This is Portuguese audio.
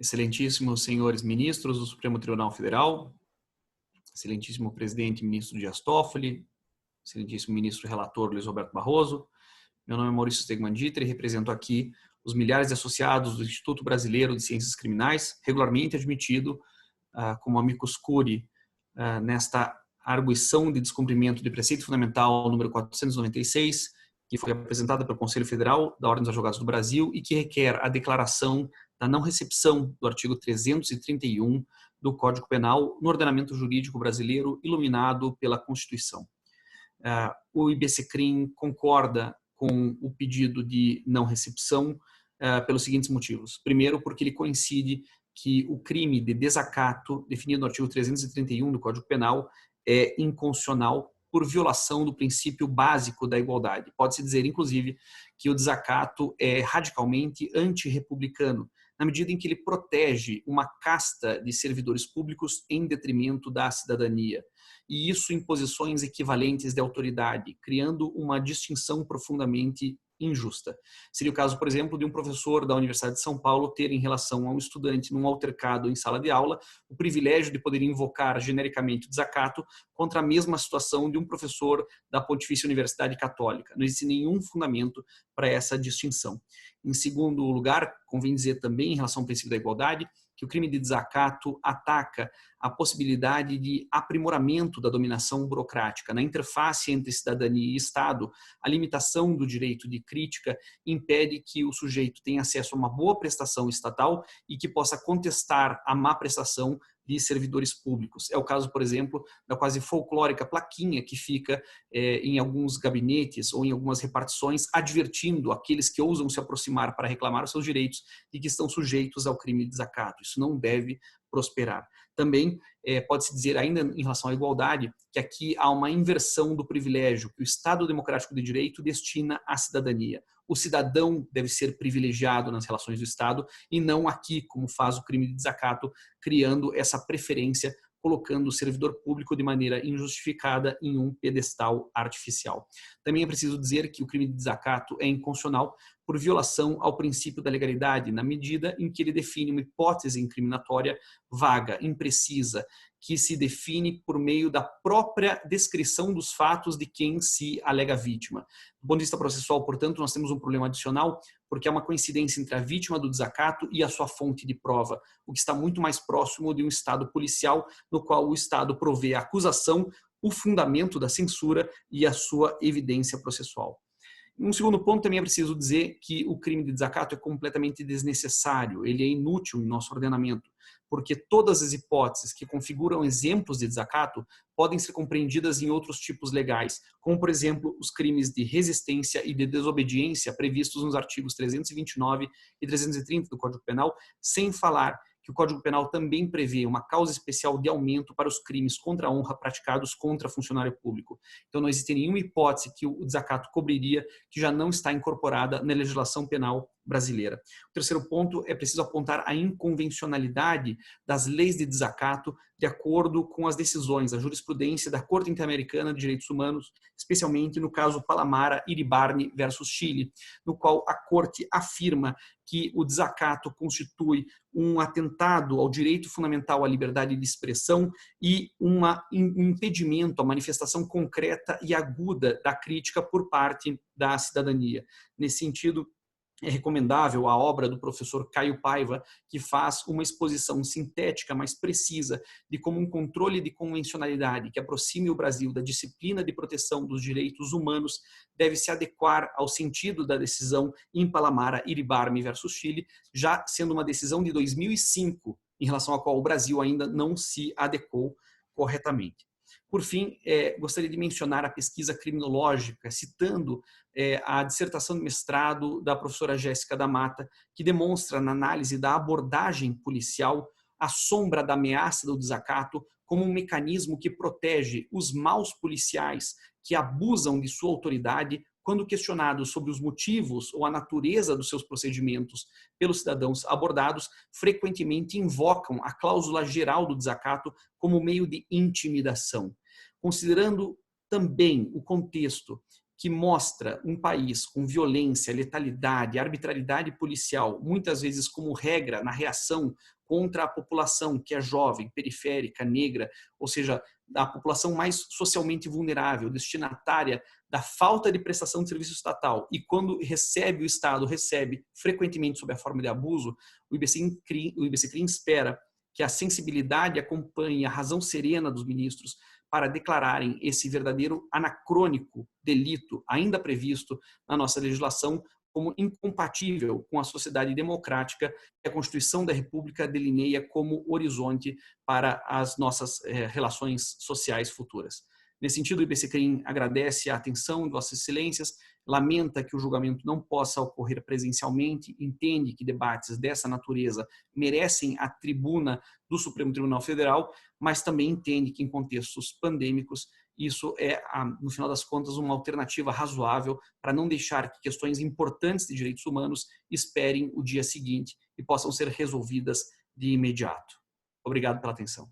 Excelentíssimos senhores ministros do Supremo Tribunal Federal, excelentíssimo presidente ministro Dias Toffoli, excelentíssimo ministro relator Luiz Roberto Barroso, meu nome é Maurício Stegman Dieter e represento aqui os milhares de associados do Instituto Brasileiro de Ciências Criminais, regularmente admitido como amicus curiae nesta arguição de descumprimento de preceito fundamental número 496, que foi apresentada pelo Conselho Federal da Ordem dos Advogados do Brasil e que requer a declaração da não recepção do artigo 331 do Código Penal no ordenamento jurídico brasileiro iluminado pela Constituição. O IBCCRIM concorda com o pedido de não recepção pelos seguintes motivos. Primeiro, porque ele coincide que o crime de desacato, definido no artigo 331 do Código Penal, é inconstitucional por violação do princípio básico da igualdade. Pode-se dizer, inclusive, que o desacato é radicalmente antirrepublicano, na medida em que ele protege uma casta de servidores públicos em detrimento da cidadania. E isso em posições equivalentes de autoridade, criando uma distinção profundamente injusta. Seria o caso, por exemplo, de um professor da Universidade de São Paulo ter, em relação a um estudante num altercado em sala de aula, o privilégio de poder invocar genericamente o desacato contra a mesma situação de um professor da Pontifícia Universidade Católica. Não existe nenhum fundamento para essa distinção. Em segundo lugar, convém dizer também, em relação ao princípio da igualdade, que o crime de desacato ataca a possibilidade de aprimoramento da dominação burocrática. Na interface entre cidadania e Estado, a limitação do direito de crítica impede que o sujeito tenha acesso a uma boa prestação estatal e que possa contestar a má prestação de servidores públicos. É o caso, por exemplo, da quase folclórica plaquinha que fica em alguns gabinetes ou em algumas repartições, advertindo aqueles que ousam se aproximar para reclamar os seus direitos e que estão sujeitos ao crime de desacato. Isso não deve prosperar. Também pode-se dizer, ainda em relação à igualdade, que aqui há uma inversão do privilégio que o Estado Democrático de Direito destina à cidadania. O cidadão deve ser privilegiado nas relações do Estado e não aqui, como faz o crime de desacato, criando essa preferência, colocando o servidor público de maneira injustificada em um pedestal artificial. Também é preciso dizer que o crime de desacato é inconstitucional por violação ao princípio da legalidade, na medida em que ele define uma hipótese incriminatória vaga, imprecisa, que se define por meio da própria descrição dos fatos de quem se alega vítima. Do ponto de vista processual, portanto, nós temos um problema adicional, porque há uma coincidência entre a vítima do desacato e a sua fonte de prova, o que está muito mais próximo de um Estado policial, no qual o Estado provê a acusação, o fundamento da censura e a sua evidência processual. Um segundo ponto, também é preciso dizer que o crime de desacato é completamente desnecessário, ele é inútil em nosso ordenamento, porque todas as hipóteses que configuram exemplos de desacato podem ser compreendidas em outros tipos legais, como, por exemplo, os crimes de resistência e de desobediência previstos nos artigos 329 e 330 do Código Penal, sem falar que o Código Penal também prevê uma causa especial de aumento para os crimes contra a honra praticados contra funcionário público. Então não existe nenhuma hipótese que o desacato cobriria que já não está incorporada na legislação penal brasileira. O terceiro ponto, é preciso apontar a inconvencionalidade das leis de desacato de acordo com as decisões, a jurisprudência da Corte Interamericana de Direitos Humanos, especialmente no caso Palamara-Iribarne versus Chile, no qual a Corte afirma que o desacato constitui um atentado ao direito fundamental à liberdade de expressão e um impedimento à manifestação concreta e aguda da crítica por parte da cidadania. Nesse sentido, é recomendável a obra do professor Caio Paiva, que faz uma exposição sintética, mais precisa, de como um controle de convencionalidade que aproxime o Brasil da disciplina de proteção dos direitos humanos deve se adequar ao sentido da decisão em Palamara-Iribarne versus Chile, já sendo uma decisão de 2005, em relação à qual o Brasil ainda não se adequou corretamente. Por fim, gostaria de mencionar a pesquisa criminológica, citando a dissertação de mestrado da professora Jéssica da Mata, que demonstra na análise da abordagem policial a sombra da ameaça do desacato como um mecanismo que protege os maus policiais que abusam de sua autoridade quando questionados sobre os motivos ou a natureza dos seus procedimentos pelos cidadãos abordados, frequentemente invocam a cláusula geral do desacato como meio de intimidação. Considerando também o contexto que mostra um país com violência, letalidade, arbitrariedade policial, muitas vezes como regra na reação contra a população que é jovem, periférica, negra, ou seja, a população mais socialmente vulnerável, destinatária da falta de prestação de serviço estatal, e quando recebe o Estado, recebe frequentemente sob a forma de abuso, o IBCCRIM espera que a sensibilidade acompanhe a razão serena dos ministros para declararem esse verdadeiro anacrônico delito ainda previsto na nossa legislação como incompatível com a sociedade democrática que a Constituição da República delineia como horizonte para as nossas relações sociais futuras. Nesse sentido, o IBCCRIM agradece a atenção de Vossas Excelências, lamenta que o julgamento não possa ocorrer presencialmente, entende que debates dessa natureza merecem a tribuna do Supremo Tribunal Federal, mas também entende que em contextos pandêmicos isso é, no final das contas, uma alternativa razoável para não deixar que questões importantes de direitos humanos esperem o dia seguinte e possam ser resolvidas de imediato. Obrigado pela atenção.